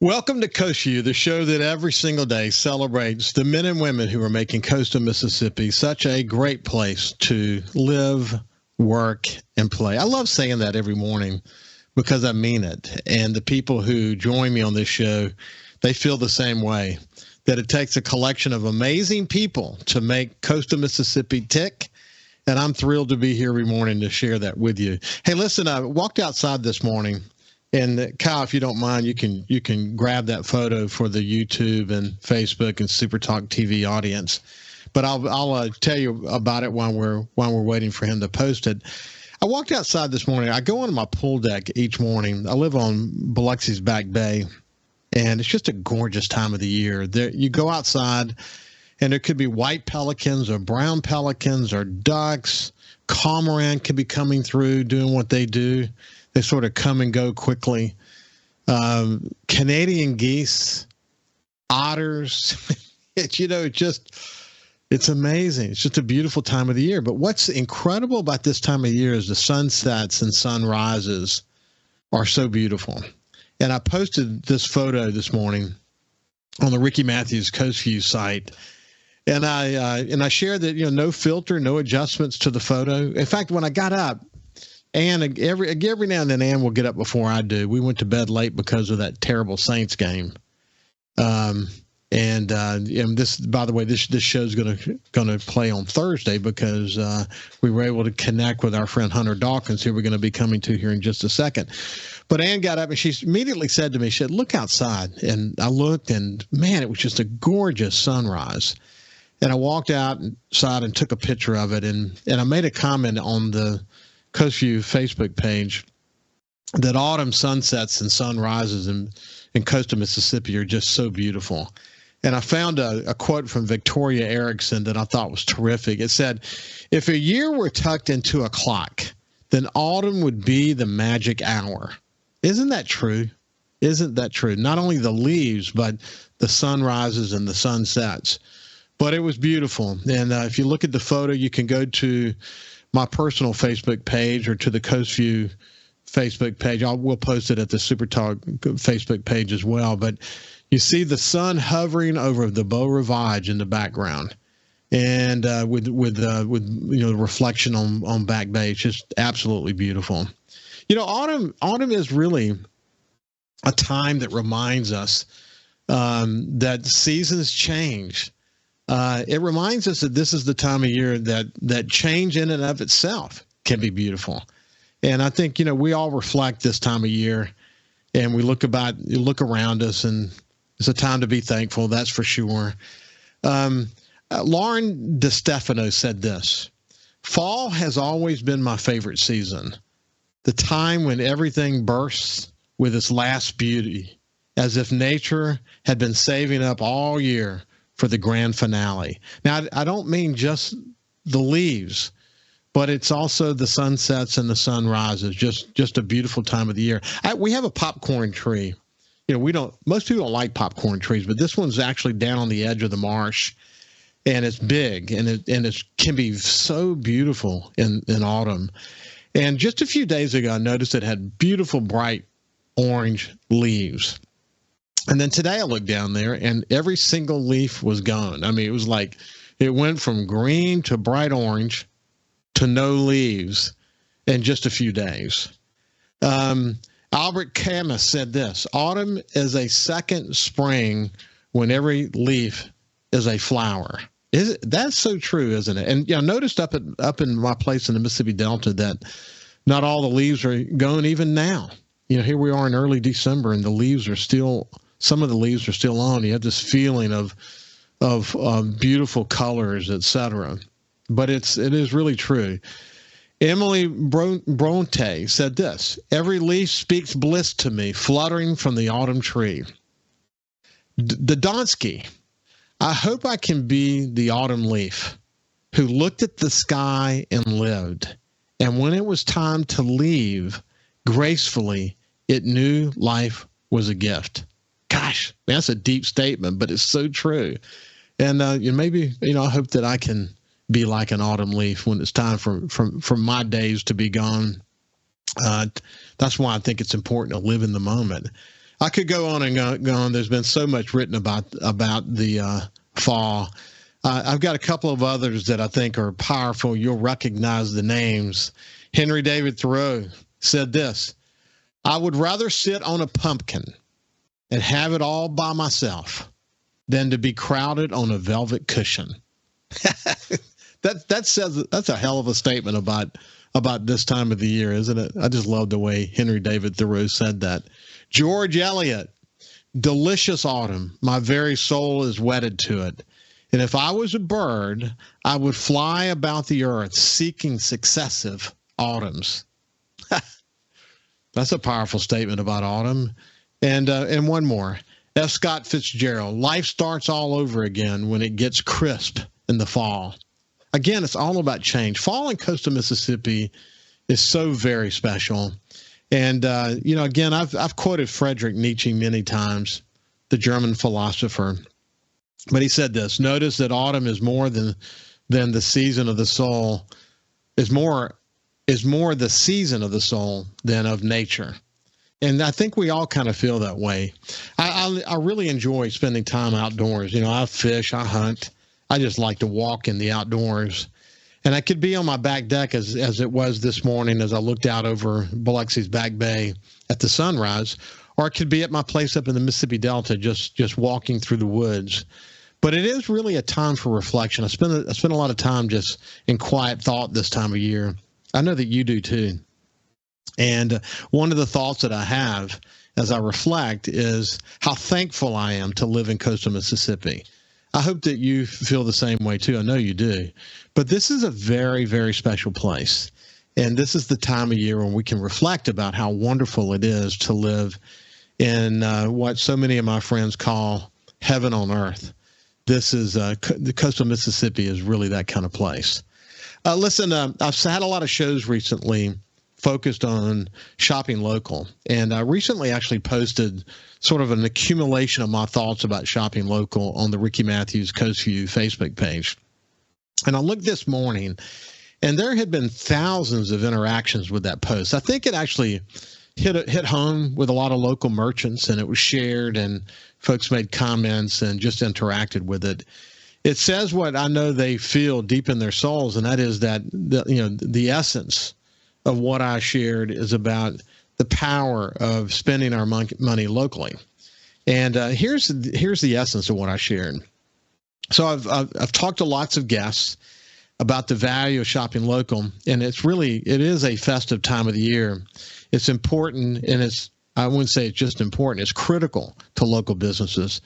Welcome to Coast Vue, the show that every single day celebrates the men and women who are making coastal Mississippi such a great place to live, work, and play. I love saying that every morning because I mean it. And the people who join me on this show, they feel the same way, that it takes a collection of amazing people to make coastal Mississippi tick. And I'm thrilled to be here every morning to share that with you. Hey, listen, I walked outside this morning. And Kyle, if you don't mind, you can grab that photo for the YouTube and Facebook and SuperTalk TV audience. But I'll tell you about it while we're waiting for him to post it. I walked outside this morning. I go on my pool deck each morning. I live on Biloxi's Back Bay, and it's just a gorgeous time of the year. There, you go outside, and there could be white pelicans or brown pelicans or ducks. Cormorant could be coming through doing what they do. They sort of come and go quickly. Canadian geese, otters. It's amazing. It's just a beautiful time of the year. But what's incredible about this time of year is the sunsets and sunrises are so beautiful. And I posted this photo this morning on the Ricky Matthews Coast Vue site. And I shared that, no filter, no adjustments to the photo. In fact, when I got up, and every now and then Ann will get up before I do. We went to bed late because of that terrible Saints game. And this, by the way, this show's gonna play on Thursday because we were able to connect with our friend Hunter Dawkins, who we're going to be coming to here in just a second. But Ann got up and she immediately said to me, she said, "Look outside." And I looked, and man, it was just a gorgeous sunrise. And I walked outside and took a picture of it, and I made a comment on the Coast Vue Facebook page that autumn sunsets and sunrises in coastal Mississippi are just so beautiful. And I found a quote from Victoria Erickson that I thought was terrific. It said, "If a year were tucked into a clock, then autumn would be the magic hour." Isn't that true? Isn't that true? Not only the leaves, but the sunrises and the sunsets. But it was beautiful. And if you look at the photo, you can go to my personal Facebook page or to the Coast Vue Facebook page. We'll post it at the SuperTalk Facebook page as well. But you see the sun hovering over the Beau Rivage in the background, and with the reflection on Back Bay. It's just absolutely beautiful. Autumn is really a time that reminds us that seasons change. It reminds us that this is the time of year that change in and of itself can be beautiful. And I think, we all reflect this time of year, and we look around us, and it's a time to be thankful. That's for sure. Lauren DeStefano said this: "Fall has always been my favorite season, the time when everything bursts with its last beauty, as if nature had been saving up all year for the grand finale." Now, I don't mean just the leaves, but it's also the sunsets and the sunrises. Just a beautiful time of the year. We have a popcorn tree. Most people don't like popcorn trees, but this one's actually down on the edge of the marsh, and it's big, and it can be so beautiful in autumn. And just a few days ago, I noticed it had beautiful, bright orange leaves. And then today I looked down there, and every single leaf was gone. I mean, it was like it went from green to bright orange to no leaves in just a few days. Albert Camus said this: "Autumn is a second spring when every leaf is a flower." That's so true, isn't it? And I noticed up in my place in the Mississippi Delta that not all the leaves are going even now. Here we are in early December, and some of the leaves are still on. You have this feeling of beautiful colors, etc. But it is really true. Emily Bronte said this: "Every leaf speaks bliss to me, fluttering from the autumn tree." Dodonsky: "I hope I can be the autumn leaf who looked at the sky and lived. And when it was time to leave, gracefully, it knew life was a gift." Gosh, that's a deep statement, but it's so true. And maybe, I hope that I can be like an autumn leaf when it's time for my days to be gone. That's why I think it's important to live in the moment. I could go on and go on. There's been so much written about the fall. I've got a couple of others that I think are powerful. You'll recognize the names. Henry David Thoreau said this: "I would rather sit on a pumpkin and have it all by myself than to be crowded on a velvet cushion." That says, that's a hell of a statement about this time of the year, isn't it? I just love the way Henry David Thoreau said that. George Eliot: "Delicious autumn, my very soul is wedded to it. And if I was a bird, I would fly about the earth seeking successive autumns." That's a powerful statement about autumn. And one more. F. Scott Fitzgerald: "Life starts all over again when it gets crisp in the fall." Again, it's all about change. Fall in coastal Mississippi is so very special. And, again, I've quoted Friedrich Nietzsche many times, the German philosopher. But he said this: "Notice that autumn is more than the season of the soul, is more the season of the soul than of nature." And I think we all kind of feel that way. I really enjoy spending time outdoors. I fish, I hunt. I just like to walk in the outdoors. And I could be on my back deck as it was this morning as I looked out over Biloxi's Back Bay at the sunrise, or I could be at my place up in the Mississippi Delta just walking through the woods. But it is really a time for reflection. I spend a lot of time just in quiet thought this time of year. I know that you do too. And one of the thoughts that I have as I reflect is how thankful I am to live in coastal Mississippi. I hope that you feel the same way too. I know you do. But this is a very, very special place. And this is the time of year when we can reflect about how wonderful it is to live in what so many of my friends call heaven on earth. This is the coastal Mississippi is really that kind of place. Listen, I've had a lot of shows recently focused on shopping local. And I recently actually posted sort of an accumulation of my thoughts about shopping local on the Ricky Matthews Coast Vue Facebook page. And I looked this morning, and there had been thousands of interactions with that post. I think it actually hit home with a lot of local merchants, and it was shared, and folks made comments and just interacted with it. It says what I know they feel deep in their souls, and that is that the essence of what I shared is about the power of spending our money locally. And here's the essence of what I shared. So I've talked to lots of guests about the value of shopping local, and it is a festive time of the year. It's important, and I wouldn't say it's just important, it's critical to local businesses.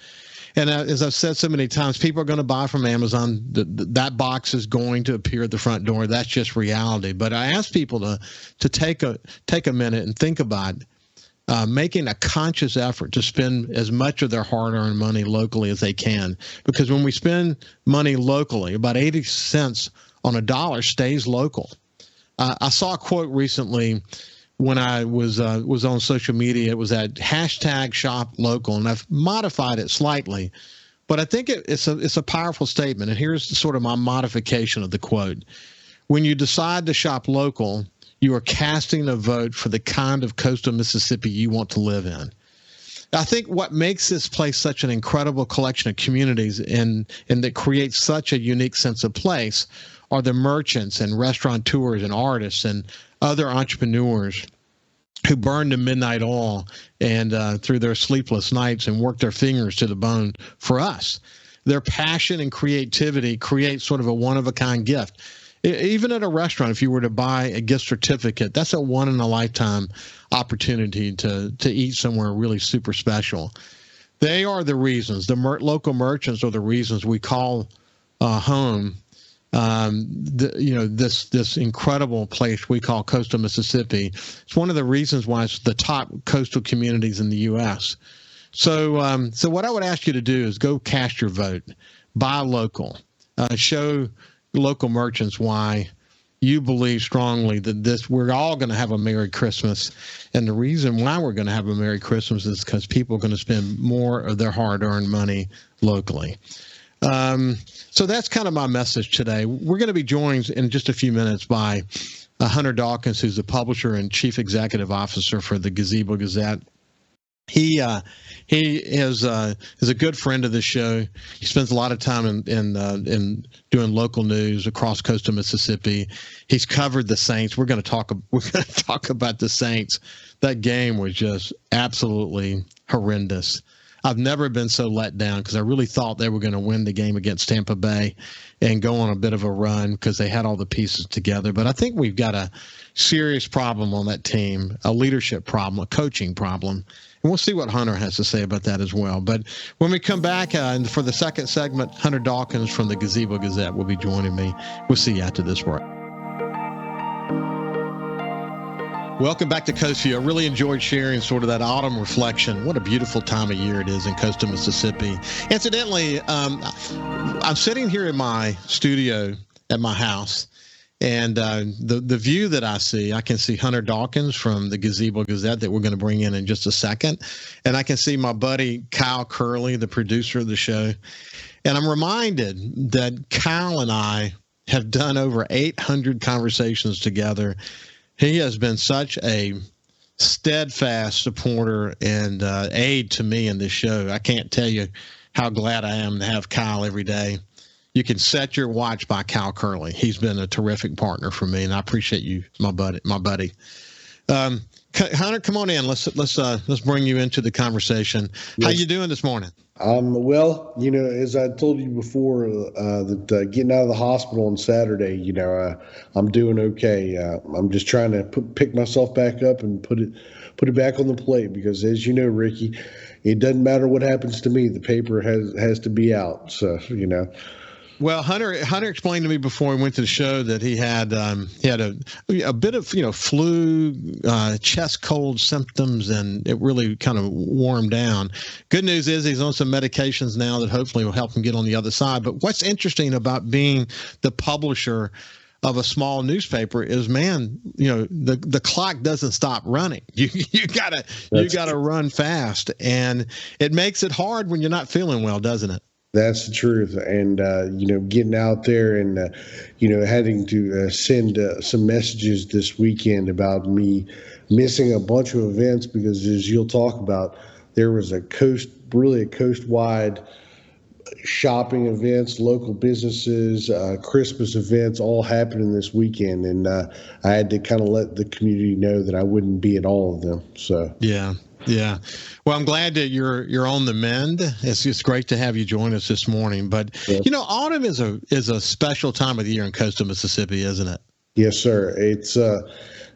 And as I've said so many times, people are going to buy from Amazon. That box is going to appear at the front door. That's just reality. But I ask people to take a minute and think about making a conscious effort to spend as much of their hard-earned money locally as they can. Because when we spend money locally, about 80 cents on a dollar stays local. I saw a quote recently when I was on social media. It was that #ShopLocal, and I've modified it slightly, but I think it's a powerful statement. And here's sort of my modification of the quote: "When you decide to shop local, you are casting a vote for the kind of coastal Mississippi you want to live in." I think what makes this place such an incredible collection of communities and that creates such a unique sense of place are the merchants and restaurateurs and artists and other entrepreneurs who burn the midnight oil and through their sleepless nights and work their fingers to the bone for us. Their passion and creativity create sort of a one-of-a-kind gift. Even at a restaurant, if you were to buy a gift certificate, that's a one-in-a-lifetime opportunity to eat somewhere really super special. They are the reasons. The local merchants are the reasons we call home this incredible place we call coastal Mississippi. It's one of the reasons why it's the top coastal communities in the U.S. So what I would ask you to do is go cast your vote, buy local, show local merchants why you believe strongly that we're all going to have a Merry Christmas. And the reason why we're going to have a Merry Christmas is because people are going to spend more of their hard-earned money locally. So that's kind of my message today. We're going to be joined in just a few minutes by Hunter Dawkins, who's the publisher and chief executive officer for the Gazebo Gazette. He is a good friend of the show. He spends a lot of time in doing local news across coastal Mississippi. He's covered the Saints. We're going to talk about the Saints. That game was just absolutely horrendous. I've never been so let down because I really thought they were going to win the game against Tampa Bay and go on a bit of a run because they had all the pieces together. But I think we've got a serious problem on that team, a leadership problem, a coaching problem. And we'll see what Hunter has to say about that as well. But when we come back and for the second segment, Hunter Dawkins from the Gazebo Gazette will be joining me. We'll see you after this break. Welcome back to Coast Vue. I really enjoyed sharing sort of that autumn reflection. What a beautiful time of year it is in coastal Mississippi. Incidentally, I'm sitting here in my studio at my house, and the view that I see, I can see Hunter Dawkins from the Gazebo Gazette that we're going to bring in just a second. And I can see my buddy Kyle Curley, the producer of the show. And I'm reminded that Kyle and I have done over 800 conversations together. He has been such a steadfast supporter and aid to me in this show. I can't tell you how glad I am to have Kyle every day. You can set your watch by Kyle Curley. He's been a terrific partner for me, and I appreciate you, my buddy. Hunter, come on in. Let's bring you into the conversation. Yes. How you doing this morning? Well, as I told you before, that getting out of the hospital on Saturday, I'm doing okay. I'm just trying to pick myself back up and put it back on the plate because, as you know, Ricky, it doesn't matter what happens to me. The paper has to be out. So, Well, Hunter explained to me before we went to the show that he had a bit of flu, chest cold symptoms, and it really kind of wore him down. Good news is he's on some medications now that hopefully will help him get on the other side. But what's interesting about being the publisher of a small newspaper is, man, the clock doesn't stop running. You gotta run fast, and it makes it hard when you're not feeling well, doesn't it? That's the truth. And, getting out there and, having to send some messages this weekend about me missing a bunch of events because, as you'll talk about, there was a coast-wide shopping events, local businesses, Christmas events all happening this weekend. And I had to kind of let the community know that I wouldn't be at all of them. So, yeah. Yeah. Well, I'm glad that you're on the mend. It's just great to have you join us this morning. But, autumn is a special time of the year in coastal Mississippi, isn't it? Yes, sir. It's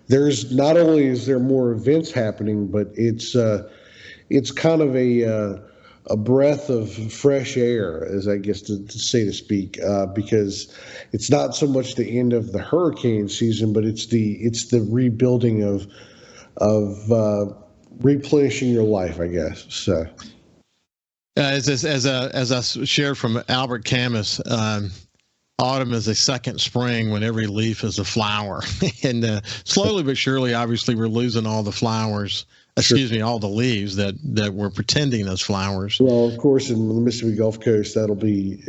there's not only is there more events happening, but it's kind of a breath of fresh air, as I guess to speak, because it's not so much the end of the hurricane season, but it's the rebuilding of replenishing your life, I guess. So, as I shared from Albert Camus, autumn is a second spring when every leaf is a flower, and slowly but surely, obviously, we're losing all the flowers. All the leaves that we're pretending as flowers. Well, of course, in the Mississippi Gulf Coast, that'll be,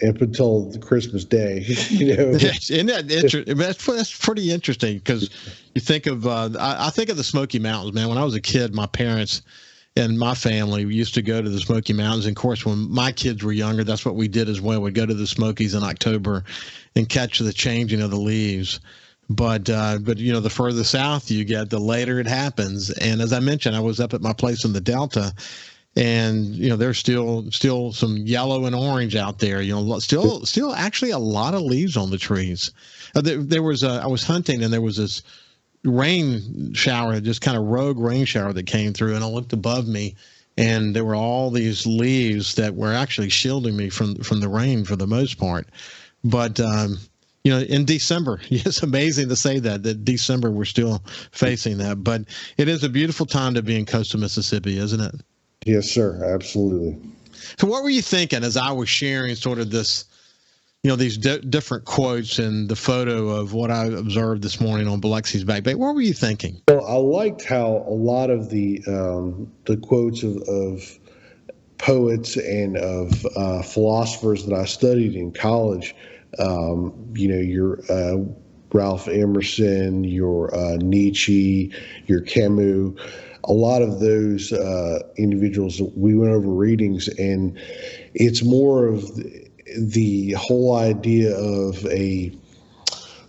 up until the Christmas Day, Isn't that interesting? That's pretty interesting because you think of, I think of the Smoky Mountains, man. When I was a kid, my parents and my family used to go to the Smoky Mountains. And of course, when my kids were younger, that's what we did as well. We'd go to the Smokies in October and catch the changing of the leaves. But the further south you get, the later it happens. And as I mentioned, I was up at my place in the Delta, and there's still some yellow and orange out there. Still actually a lot of leaves on the trees. There was I was hunting, and there was this rain shower, just kind of rogue rain shower that came through, and I looked above me, and there were all these leaves that were actually shielding me from the rain for the most part. But in December, it's amazing to say that December we're still facing that, but it is a beautiful time to be in coastal Mississippi, isn't it? Yes, sir. Absolutely. So what were you thinking as I was sharing sort of this, these different quotes and the photo of what I observed this morning on Biloxi's Back Bay? What were you thinking? Well, I liked how a lot of the quotes of poets and of philosophers that I studied in college, your Ralph Emerson, your Nietzsche, your Camus, a lot of those individuals, we went over readings, and it's more of the whole idea of a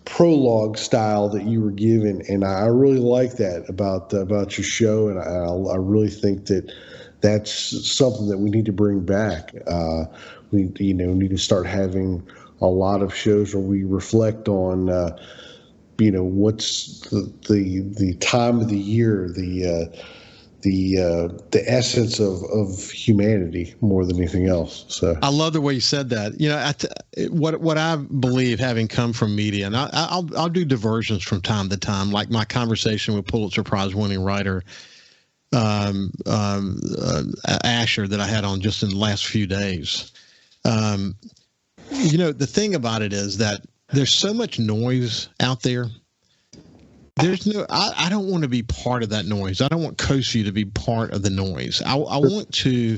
prologue style that you were given, and I really like that about your show, and I really think that that's something that we need to bring back. We need to start having a lot of shows where we reflect on what's the time of the year, the essence of humanity more than anything else. So I love the way you said that. What I believe, having come from media, and I'll do diversions from time to time, like my conversation with Pulitzer Prize winning writer Asher that I had on just in the last few days. The thing about it is that there's so much noise out there. I don't want to be part of that noise. I don't want Coast Vue to be part of the noise. I want to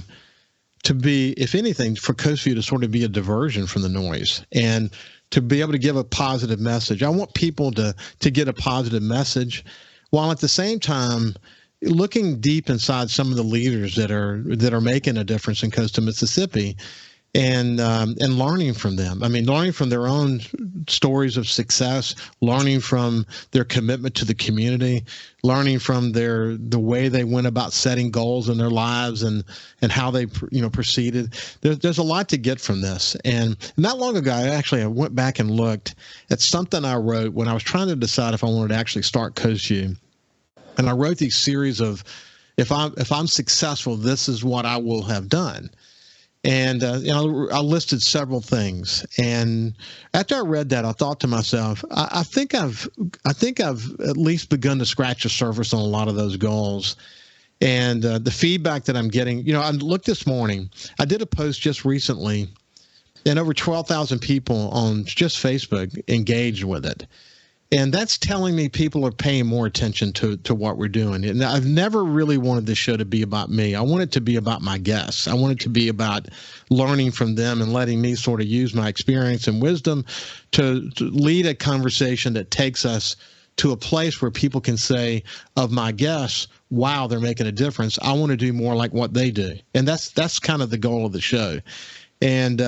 be, if anything, for Coast Vue to sort of be a diversion from the noise and to be able to give a positive message. I want people to get a positive message, while at the same time looking deep inside some of the leaders that are making a difference in coastal Mississippi, and learning from them. I mean, learning from their own stories of success, learning from their commitment to the community, learning from the way they went about setting goals in their lives and how they proceeded. There's a lot to get from this. And not long ago, I went back and looked at something I wrote when I was trying to decide if I wanted to actually start Coast Vue. And I wrote these series of, if I'm successful, this is what I will have done. And I listed several things. And after I read that, I thought to myself, I think I've at least begun to scratch the surface on a lot of those goals. And the feedback that I'm getting, I looked this morning. I did a post just recently, and over 12,000 people on just Facebook engaged with it. And that's telling me people are paying more attention to what we're doing. And I've never really wanted this show to be about me. I want it to be about my guests. I want it to be about learning from them and letting me sort of use my experience and wisdom to lead a conversation that takes us to a place where people can say of my guests, wow, they're making a difference. I want to do more like what they do. And that's kind of the goal of the show. And,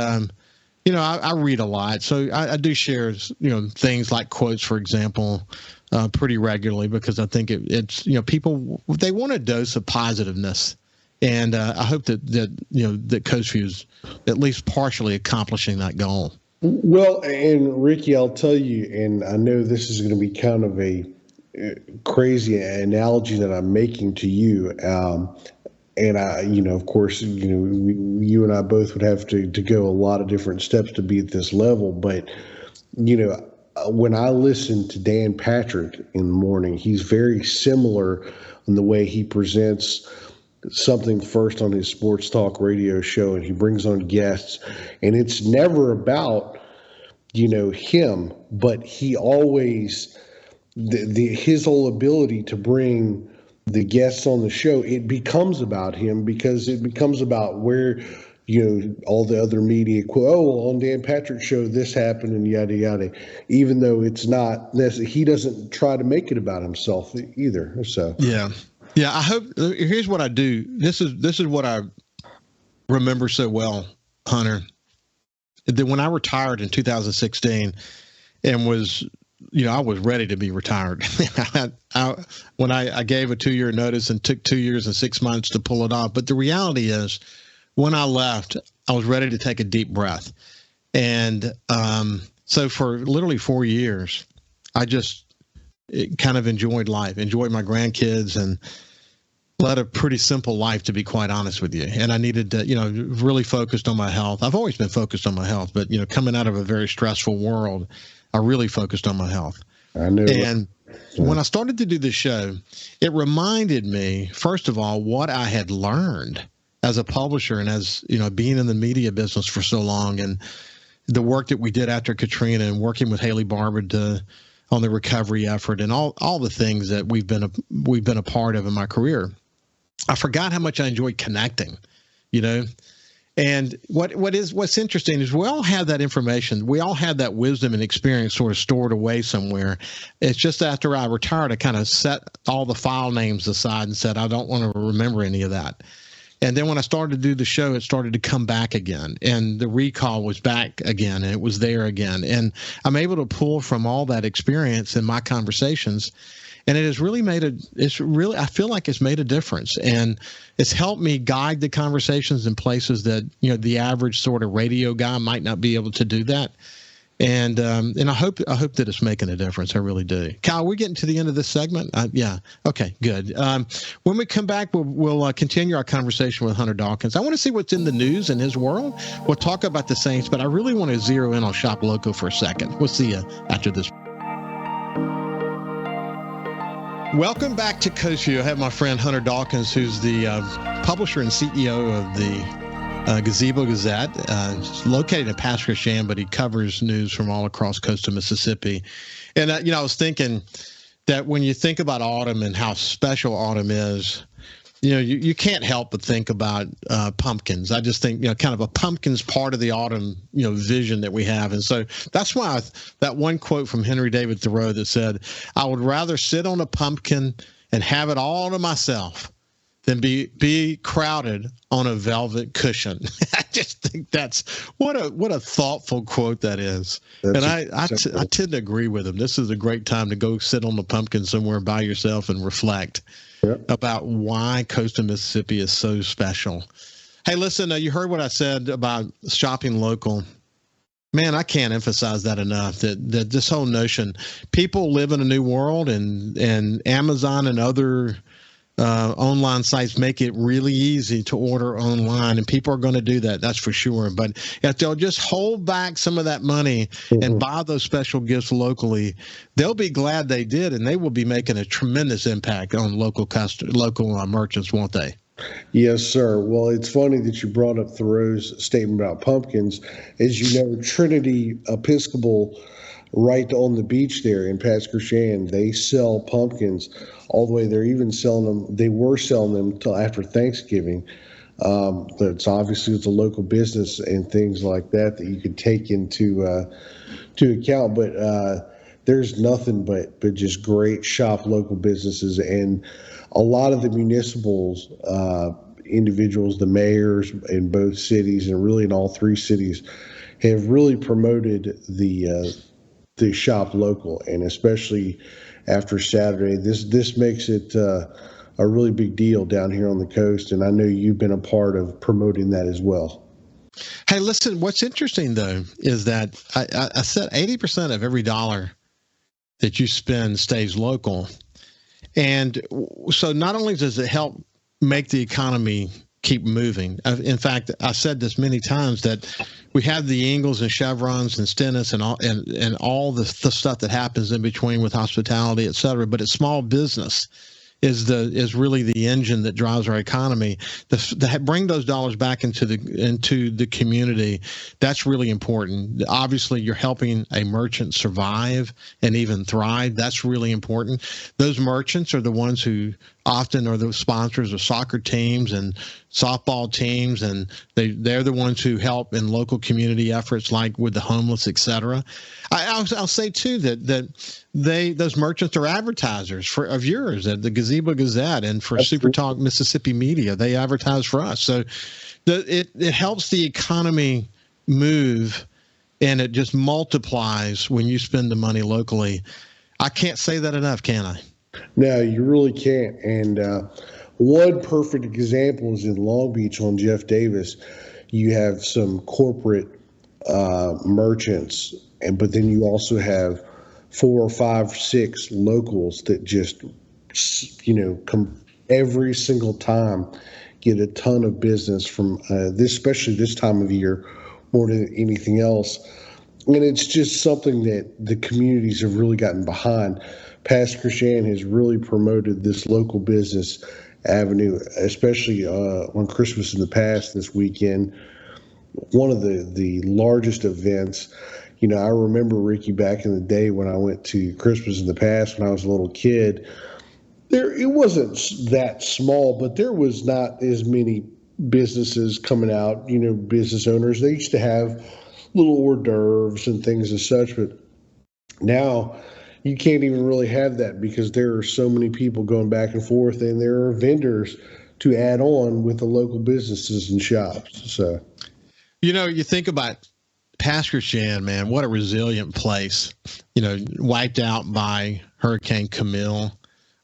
I read a lot, so I do share, things like quotes, for example, pretty regularly, because I think it's people, they want a dose of positiveness, and I hope that Coast Vue is at least partially accomplishing that goal. Well, and Ricky, I'll tell you, and I know this is going to be kind of a crazy analogy that I'm making to you. And I, of course, you and I both would have to go a lot of different steps to be at this level. But, when I listen to Dan Patrick in the morning, he's very similar in the way he presents something first on his sports talk radio show, and he brings on guests, and it's never about, him, but he always, his whole ability to bring the guests on the show, it becomes about him, because it becomes about where, all the other media on Dan Patrick's show, this happened and yada, yada, even though it's not necessarily, he doesn't try to make it about himself either. So, yeah. I hope, here's what I do. This is what I remember so well, Hunter, that when I retired in 2016 and was, I was ready to be retired. When I gave a 2-year notice and took 2 years and 6 months to pull it off. But the reality is, when I left, I was ready to take a deep breath. And so for literally 4 years, I just kind of enjoyed life, enjoyed my grandkids, and led a pretty simple life, to be quite honest with you. And I needed to, really focused on my health. I've always been focused on my health, but, coming out of a very stressful world, I really focused on my health. I knew. And when I started to do this show, it reminded me, first of all, what I had learned as a publisher and as, being in the media business for so long, and the work that we did after Katrina and working with Haley Barber on the recovery effort and all the things that we've been a part of in my career. I forgot how much I enjoyed connecting, And what's interesting is we all have that information. We all have that wisdom and experience sort of stored away somewhere. It's just after I retired, I kind of set all the file names aside and said, I don't want to remember any of that. And then when I started to do the show, it started to come back again, and the recall was back again, and it was there again. And I'm able to pull from all that experience in my conversations. And it has really I feel like it's made a difference, and it's helped me guide the conversations in places that, the average sort of radio guy might not be able to do that. And I hope that it's making a difference. I really do. Kyle, we're getting to the end of this segment. Yeah. Okay, good. When we come back, we'll continue our conversation with Hunter Dawkins. I want to see what's in the news in his world. We'll talk about the Saints, but I really want to zero in on Shop Local for a second. We'll see you after this. Welcome back to Coast Vue. I have my friend Hunter Dawkins, who's the publisher and CEO of the Gazebo Gazette. It's located in Pasquo, but he covers news from all across coastal Mississippi. And, I was thinking that when you think about autumn and how special autumn is, you can't help but think about pumpkins. I just think, kind of a pumpkin's part of the autumn, vision that we have. And so that's why that one quote from Henry David Thoreau that said, I would rather sit on a pumpkin and have it all to myself than be crowded on a velvet cushion. I just think that's what a thoughtful quote that is. And I tend to agree with him. This is a great time to go sit on the pumpkin somewhere by yourself and reflect about why coastal Mississippi is so special. Hey, listen, you heard what I said about shopping local. Man, I can't emphasize that enough, that this whole notion, people live in a new world, and Amazon and other online sites make it really easy to order online, and people are going to do that. That's for sure. But if they'll just hold back some of that money and buy those special gifts locally, they'll be glad they did, and they will be making a tremendous impact on local merchants, won't they? Yes, sir. Well, it's funny that you brought up Thoreau's statement about pumpkins. As you know, Trinity Episcopal, right on the beach there in Pasquo, they sell pumpkins all the way. They're even selling them. They were selling them until after Thanksgiving. But it's a local business and things like that you could take into account. But there's nothing but just great shop local businesses, and a lot of the municipals, individuals, the mayors in both cities, and really in all three cities, have really promoted the shop local, and especially after Saturday, this makes it a really big deal down here on the coast, and I know you've been a part of promoting that as well. Hey, listen, what's interesting though is that I said 80% of every dollar that you spend stays local, and so not only does it help make the economy keep moving. In fact, I've said this many times that we have the Ingalls and Chevrons and Stennis and all the stuff that happens in between with hospitality, et cetera. But it's small business is really the engine that drives our economy. To bring those dollars back into the community, that's really important. Obviously, you're helping a merchant survive and even thrive. That's really important. Those merchants are the ones who often are the sponsors of soccer teams and softball teams, and they're the ones who help in local community efforts like with the homeless, et cetera. I'll say too that those merchants are advertisers of yours at the Gazebo Gazette and for SuperTalk Mississippi Media. They advertise for us, so it helps the economy move, and it just multiplies when you spend the money locally. I can't say that enough, can I? No, you really can't. And one perfect example is in Long Beach on Jeff Davis. You have some corporate merchants, but then you also have 4 or 5, 6 locals that just, come every single time, get a ton of business from especially this time of year, more than anything else. And it's just something that the communities have really gotten behind. Pastor Shan has really promoted this local business avenue, especially on Christmas in the Past this weekend. One of the largest events. I remember, Ricky, back in the day when I went to Christmas in the Past when I was a little kid, it wasn't that small, but there was not as many businesses coming out, business owners, they used to have little hors d'oeuvres and things as such, but now you can't even really have that because there are so many people going back and forth, and there are vendors to add on with the local businesses and shops. So, you think about Pasco Chan, man, what a resilient place. Wiped out by Hurricane Camille,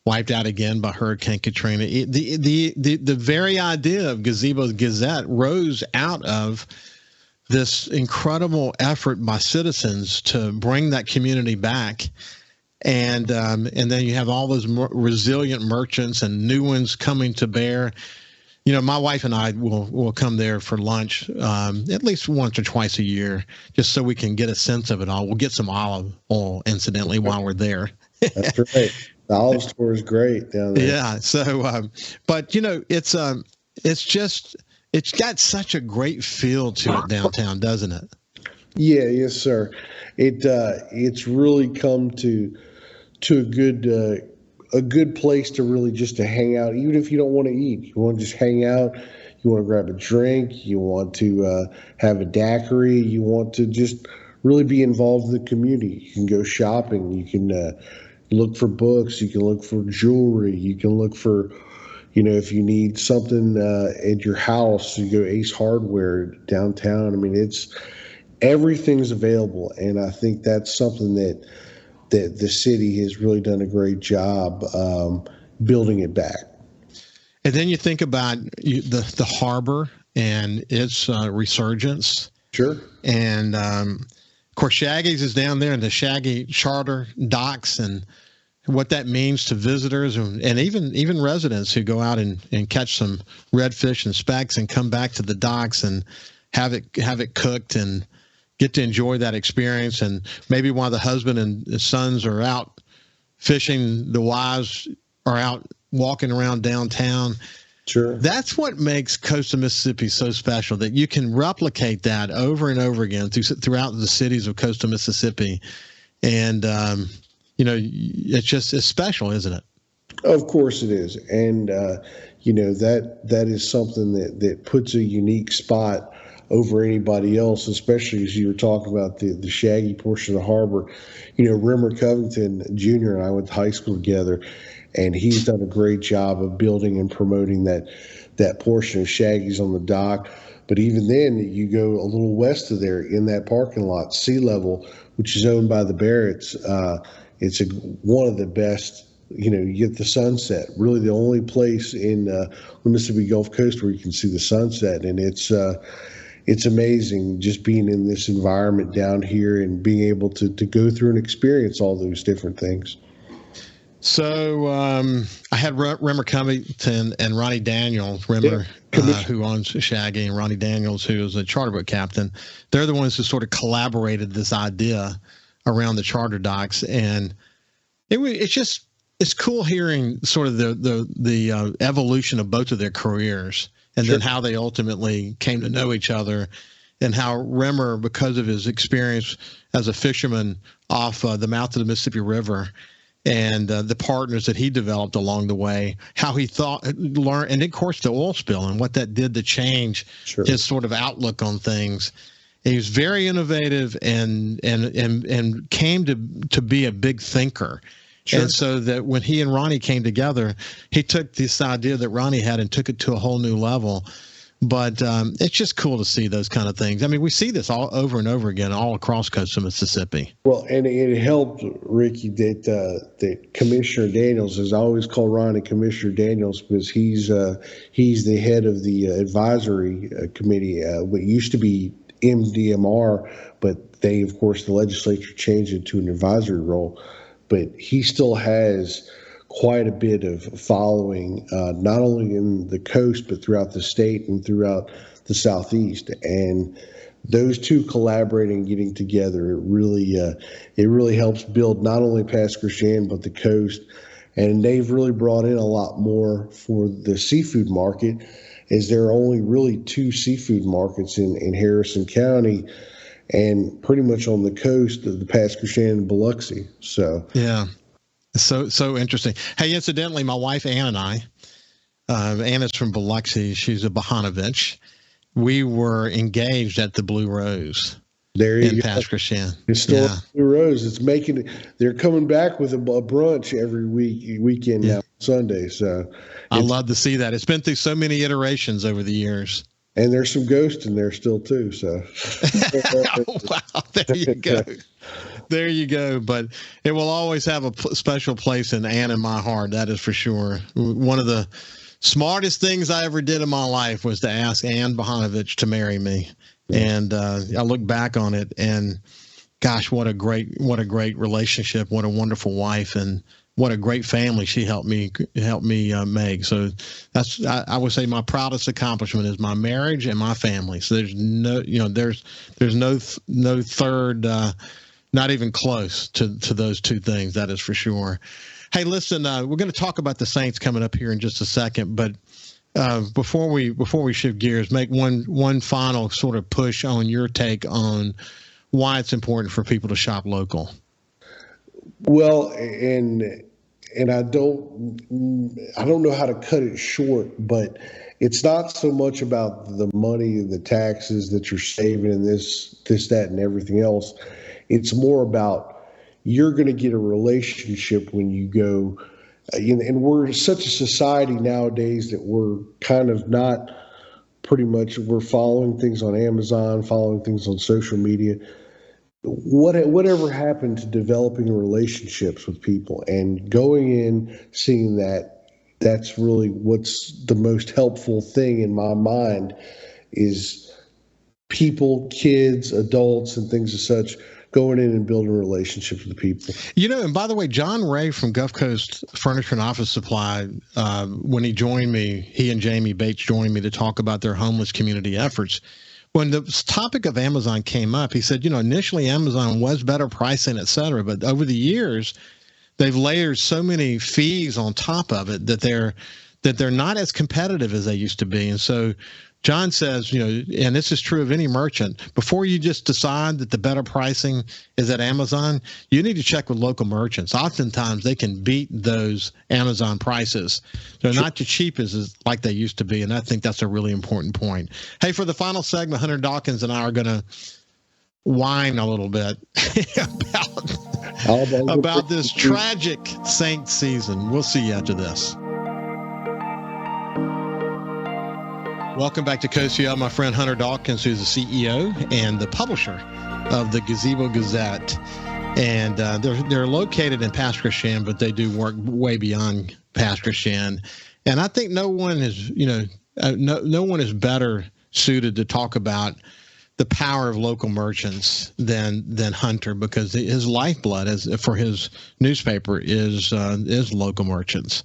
wiped out again by Hurricane Katrina. The very idea of Gazebo Gazette rose out of this incredible effort by citizens to bring that community back. And then you have all those resilient merchants and new ones coming to bear. My wife and I will come there for lunch at least once or twice a year, just so we can get a sense of it all. We'll get some olive oil, incidentally, while we're there. That's right. The olive store is great down there. Yeah. So, but it's got such a great feel to it downtown, doesn't it? Yeah. Yes, sir. It's really come to a good place to really just to hang out, even if you don't want to eat. You want to just hang out. You want to grab a drink. You want to have a daiquiri. You want to just really be involved in the community. You can go shopping. You can look for books. You can look for jewelry. You can look for, if you need something at your house, you go Ace Hardware downtown. I mean, everything's available, and I think that's something that the city has really done a great job building it back. And then you think about the harbor and its resurgence. Sure. And of course, Shaggy's is down there in the Shaggy Charter docks, and what that means to visitors and even residents who go out and catch some redfish and specks and come back to the docks and have it cooked and get to enjoy that experience. And maybe while the husband and sons are out fishing, the wives are out walking around downtown. Sure. That's what makes Coast of Mississippi so special, that you can replicate that over and over again throughout the cities of Coastal Mississippi. And, it's special, isn't it? Of course it is. And, that is something that puts a unique spot over anybody else, especially as you were talking about the Shaggy portion of the harbor. Rimmer Covington Jr. and I went to high school together, and he's done a great job of building and promoting that portion of Shaggy's on the dock. But even then, you go a little west of there in that parking lot, Sea Level, which is owned by the Barretts. It's one of the best. You get the sunset. Really, the only place in the Mississippi Gulf Coast where you can see the sunset, and it's amazing just being in this environment down here and being able to go through and experience all those different things. So I had Rimmer Covington and Ronnie Daniels, Rimmer, who owns Shaggy, and Ronnie Daniels, who is a charter boat captain. They're the ones who sort of collaborated this idea around the charter docks, and it's cool hearing sort of the evolution of both of their careers, and then how they ultimately came to know each other, and how Rimmer, because of his experience as a fisherman off the mouth of the Mississippi River, and the partners that he developed along the way, how he learned, and of course the oil spill and what that did to change his sort of outlook on things. And he was very innovative and came to be a big thinker. Sure. And so that when he and Ronnie came together, he took this idea that Ronnie had and took it to a whole new level. But it's just cool to see those kind of things. I mean, we see this all over and over again all across coastal Mississippi. Well, and it helped, Ricky, that Commissioner Daniels, as I always call Ronnie Commissioner Daniels, because he's the head of the advisory committee, what used to be MDMR, but they, of course, the legislature changed it to an advisory role. But he still has quite a bit of following, not only in the coast, but throughout the state and throughout the Southeast. And those two collaborating, getting together, it really helps build not only Pass Christian, but the coast. And they've really brought in a lot more for the seafood market, as there are only really two seafood markets in Harrison County, and pretty much on the coast of the Pass Christian and Biloxi. So yeah. So interesting. Hey, incidentally, my wife Ann and I Anna's from Biloxi. She's a Bahanovich. We were engaged at the Blue Rose There you in go. Pasquarsham. Historic Yeah. Blue Rose. It's making. They're coming back with a brunch every weekend Yeah. now, Sunday. So I love to see that. It's been through so many iterations over the years. and there's some ghosts in there still too. So Wow, there you go. There you go. But it will always have a special place in Anne in my heart. That is for sure. One of the smartest things I ever did in my life was to ask Anne Bahanovich to marry me. And I look back on it, and gosh, what a great relationship. What a wonderful wife, and what a great family she helped me make. So that's, I would say, my proudest accomplishment is my marriage and my family. So there's no third, not even close to those two things. That is for sure. Hey, listen, we're going to talk about the Saints coming up here in just a second, but before we shift gears, make one final sort of push on your take on why it's important for people to shop local. well, and I don't know how to cut it short, but it's not so much about the money and the taxes that you're saving and this, that, and everything else. It's more about you're going to get a relationship when you go. And we're such a society nowadays that we're kind of not pretty much, we're following things on Amazon, following things on social media. Whatever happened to developing relationships with people and going in, seeing that's really what's the most helpful thing in my mind is people, kids, adults, and things as such, going in and building relationships with people. And by the way, John Ray from Gulf Coast Furniture and Office Supply, when he joined me, he and Jamie Bates joined me to talk about their homeless community efforts. When the topic of Amazon came up, he said, initially Amazon was better pricing, et cetera, but over the years, they've layered so many fees on top of it that they're not as competitive as they used to be. And so John says, and this is true of any merchant, before you just decide that the better pricing is at Amazon, you need to check with local merchants. Oftentimes they can beat those Amazon prices. They're not as cheap as like they used to be. And I think that's a really important point. Hey, for the final segment, Hunter Dawkins and I are going to whine a little bit about this tragic Saints season. We'll see you after this. Welcome back to Coast Vue. I'm my friend Hunter Dawkins, who's the CEO and the publisher of the Gazebo Gazette. And they're located in Pasquarsham, but they do work way beyond Pasquarsham. And I think no one is, no one is better suited to talk about the power of local merchants than Hunter, because his lifeblood for his newspaper is local merchants.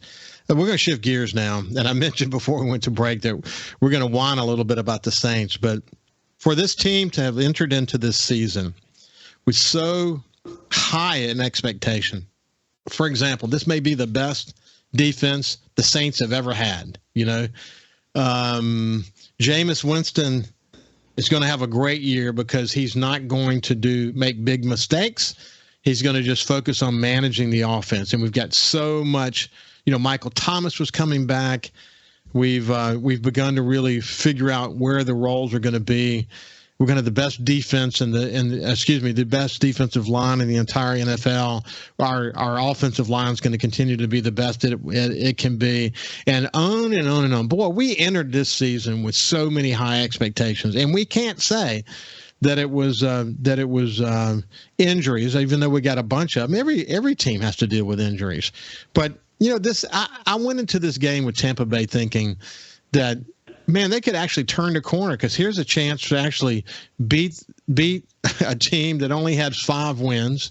We're going to shift gears now, and I mentioned before we went to break that we're going to whine a little bit about the Saints, but for this team to have entered into this season with so high an expectation, for example, this may be the best defense the Saints have ever had. Jameis Winston is going to have a great year because he's not going to make big mistakes. He's going to just focus on managing the offense, and we've got so much. Michael Thomas was coming back. We've begun to really figure out where the roles are going to be. We're going to have the best defense the best defensive line in the entire NFL. Our offensive line is going to continue to be the best it can be, and on and on and on. Boy, we entered this season with so many high expectations, and we can't say that it was injuries, even though we got a bunch of them. Every team has to deal with injuries, but I went into this game with Tampa Bay thinking that, man, they could actually turn the corner, because here's a chance to actually beat a team that only has 5 wins,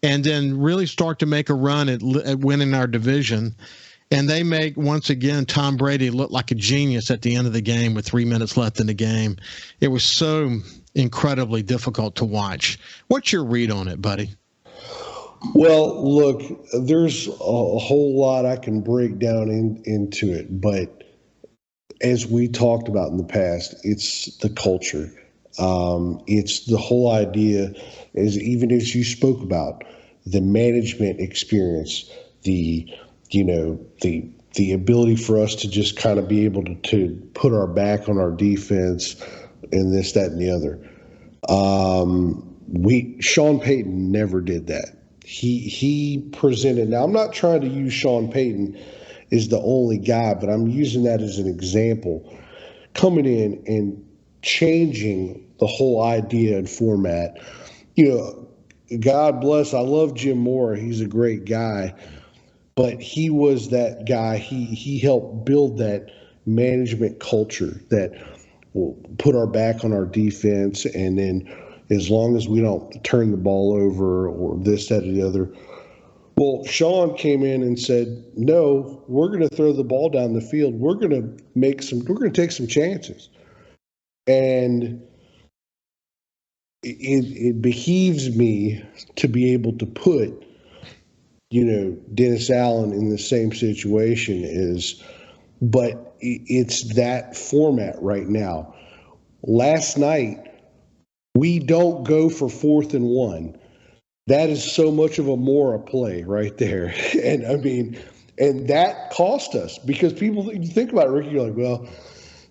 and then really start to make a run at winning our division. And they make, once again, Tom Brady look like a genius at the end of the game with 3 minutes left in the game. It was so incredibly difficult to watch. What's your read on it, buddy? Well, look, there's a whole lot I can break down into it, but as we talked about in the past, it's the culture. It's the whole idea, even as you spoke about, the management experience, the the ability for us to just kind of be able to put our back on our defense and this, that, and the other. Sean Payton never did that. He presented. Now, I'm not trying to use Sean Payton as the only guy, but I'm using that as an example. Coming in and changing the whole idea and format. God bless. I love Jim Moore. He's a great guy, but he was that guy. He helped build that management culture that will put our back on our defense, and then as long as we don't turn the ball over or this, that, or the other. Well, Sean came in and said, no, we're going to throw the ball down the field. We're going to take some chances. And it behoves me to be able to put, Dennis Allen in the same situation but it's that format right now. Last night, we don't go for 4th and 1. That is so much of a Mora play right there. And and that cost us because people, you think about it, Ricky, you're like, well,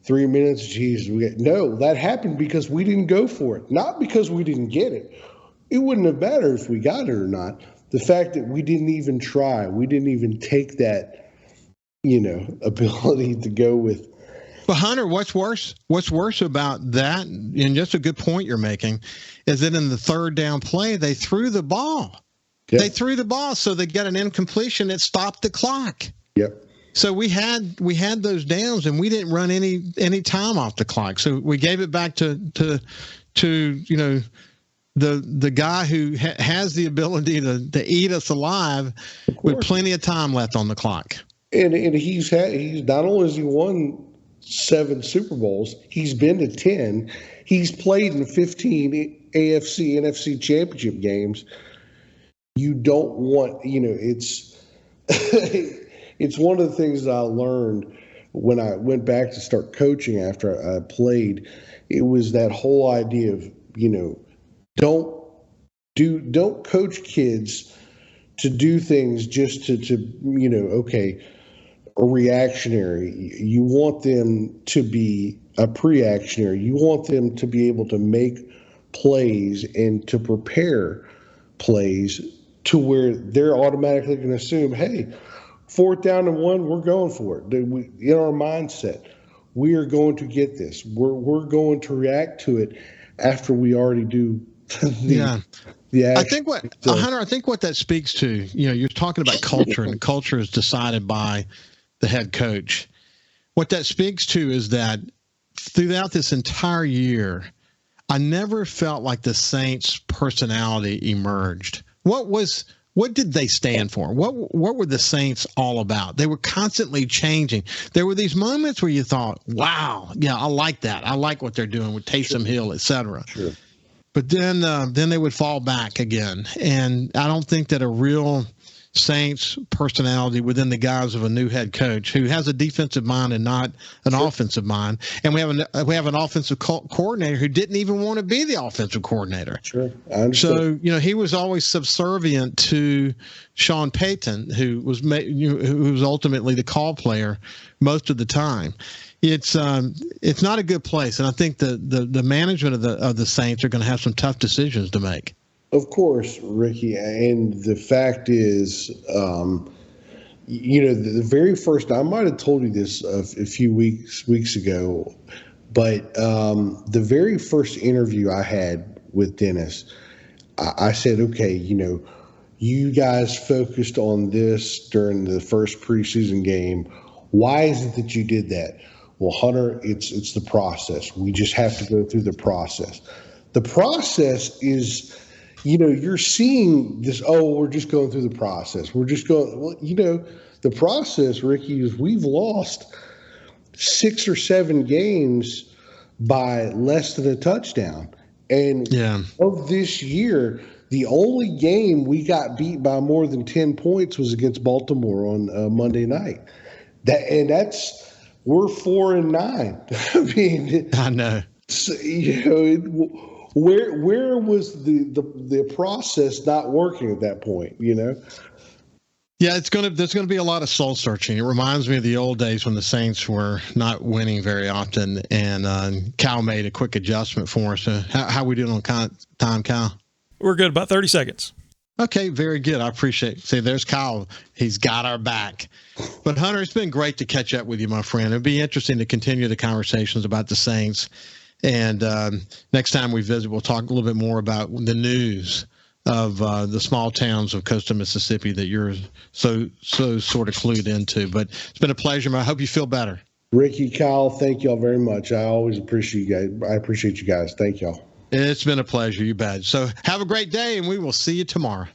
3 minutes, geez. No, that happened because we didn't go for it. Not because we didn't get it. It wouldn't have mattered if we got it or not. The fact that we didn't even try, we didn't even take that, ability to go with. But Hunter, what's worse about that, and just a good point you're making, is that in the third down play, they threw the ball. Yep. They threw the ball, so they got an incompletion that stopped the clock. Yep. So we had those downs, and we didn't run any time off the clock. So we gave it back to the guy who has the ability to eat us alive with plenty of time left on the clock. And he's not only has he won 7 Super Bowls, he's been to 10. He's played in 15 AFC, NFC championship games. You don't want, it's it's one of the things that I learned when I went back to start coaching after I played. It was that whole idea of, don't coach kids to do things just to a reactionary. You want them to be a pre-actionary. You want them to be able to make plays and to prepare plays to where they're automatically going to assume, hey, 4th down and 1, we're going for it. In our mindset, we are going to get this. We're going to react to it after we already do the I think Hunter, I think what that speaks to, you're talking about culture, and culture is decided by the head coach. What that speaks to is that throughout this entire year, I never felt like the Saints' personality emerged. What did they stand for? What were the Saints all about? They were constantly changing. There were these moments where you thought, wow, yeah, I like that. I like what they're doing with Taysom Hill, et cetera. Sure. But then they would fall back again. And I don't think that a real Saints personality within the guise of a new head coach who has a defensive mind and not an offensive mind. And we have an offensive coordinator who didn't even want to be the offensive coordinator. Sure. I understand. So, he was always subservient to Sean Payton, who was ultimately the call player most of the time. It's not a good place. And I think the management of the Saints are going to have some tough decisions to make. Of course, Ricky, and the fact is, the very first, I might have told you this a few weeks ago, but the very first interview I had with Dennis, I said, okay, you guys focused on this during the first preseason game. Why is it that you did that? Well, Hunter, it's the process. We just have to go through the process. The process is, you're seeing this, we're just going through the process. We're just going, the process, Ricky, is we've lost 6 or 7 games by less than a touchdown. And of this year, the only game we got beat by more than 10 points was against Baltimore on Monday night. We're 4-9. I mean, I know. Where was the process not working at that point? Yeah, there's gonna be a lot of soul searching. It reminds me of the old days when the Saints were not winning very often, and Cal made a quick adjustment for us. How we doing on time, Cal? We're good. About 30 seconds. Okay, very good. I appreciate it. See, there's Kyle. He's got our back. But Hunter, it's been great to catch up with you, my friend. It'd be interesting to continue the conversations about the Saints. And next time we visit, we'll talk a little bit more about the news of the small towns of coastal Mississippi that you're so sort of clued into. But it's been a pleasure. I hope you feel better. Ricky, Kyle, thank y'all very much. I always appreciate you guys. I appreciate you guys. Thank y'all. It's been a pleasure. You bet. So have a great day, and we will see you tomorrow.